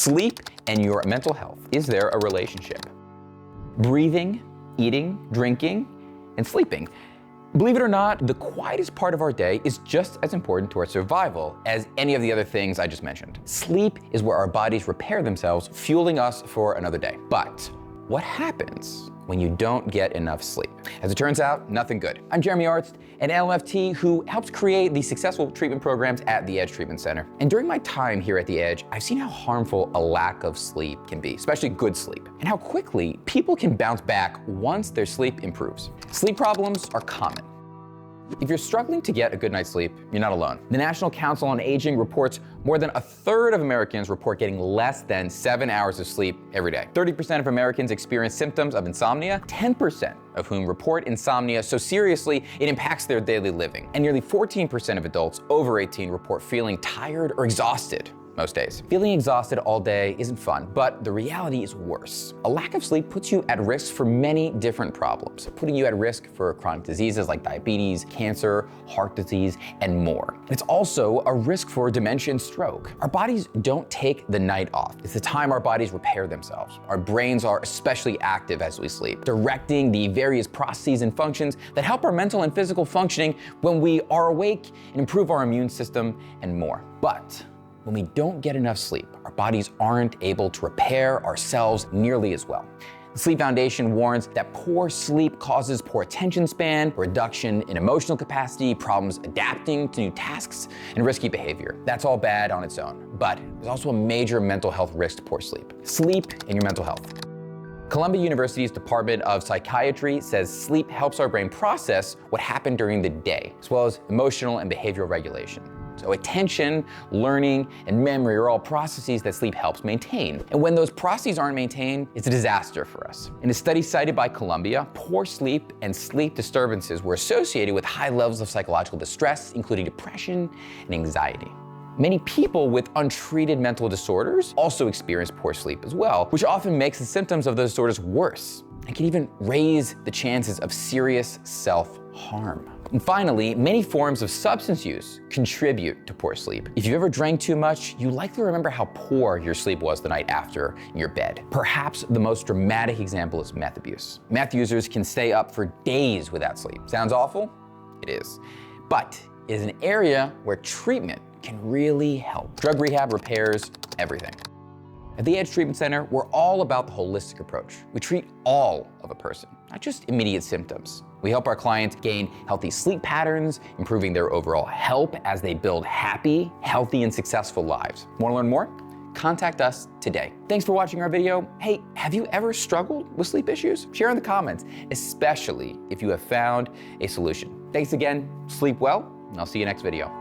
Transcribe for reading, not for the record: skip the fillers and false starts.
Sleep and your mental health. Is there a relationship? Breathing, eating, drinking, and sleeping. Believe it or not, the quietest part of our day is just as important to our survival as any of the other things I just mentioned. Sleep is where our bodies repair themselves, fueling us for another day. But what happens when you don't get enough sleep? As it turns out, nothing good. I'm Jeremy Arzt, an LMFT who helps create the successful treatment programs at the Edge Treatment Center. And during my time here at the Edge, I've seen how harmful a lack of sleep can be, especially good sleep, and how quickly people can bounce back once their sleep improves. Sleep problems are common. If you're struggling to get a good night's sleep, you're not alone. The National Council on Aging reports more than a third of Americans report getting less than 7 hours of sleep every day. 30% of Americans experience symptoms of insomnia, 10% of whom report insomnia so seriously it impacts their daily living. And nearly 14% of adults over 18 report feeling tired or exhausted most days. Feeling exhausted all day isn't fun, but the reality is worse. A lack of sleep puts you at risk for many different problems, putting you at risk for chronic diseases like diabetes, cancer, heart disease, and more. It's also a risk for dementia and stroke. Our bodies don't take the night off. It's the time our bodies repair themselves. Our brains are especially active as we sleep, directing the various processes and functions that help our mental and physical functioning when we are awake and improve our immune system and more. But when we don't get enough sleep, our bodies aren't able to repair ourselves nearly as well. The Sleep Foundation warns that poor sleep causes poor attention span, reduction in emotional capacity, problems adapting to new tasks, and risky behavior. That's all bad on its own, but there's also a major mental health risk to poor sleep. Sleep and your mental health. Columbia University's Department of Psychiatry says sleep helps our brain process what happened during the day, as well as emotional and behavioral regulation. So attention, learning, and memory are all processes that sleep helps maintain. And when those processes aren't maintained, it's a disaster for us. In a study cited by Columbia, poor sleep and sleep disturbances were associated with high levels of psychological distress, including depression and anxiety. Many people with untreated mental disorders also experience poor sleep as well, which often makes the symptoms of those disorders worse and can even raise the chances of serious self-harm. And finally, many forms of substance use contribute to poor sleep. If you ever drank too much, you likely remember how poor your sleep was the night after in your bed. Perhaps the most dramatic example is meth abuse. Meth users can stay up for days without sleep. Sounds awful? It is. But it is an area where treatment can really help. Drug rehab repairs everything. At the Edge Treatment Center, we're all about the holistic approach. We treat all of a person, not just immediate symptoms. We help our clients gain healthy sleep patterns, improving their overall health as they build happy, healthy, and successful lives. Want to learn more? Contact us today. Thanks for watching our video. Hey, have you ever struggled with sleep issues? Share in the comments, especially if you have found a solution. Thanks again, sleep well, and I'll see you next video.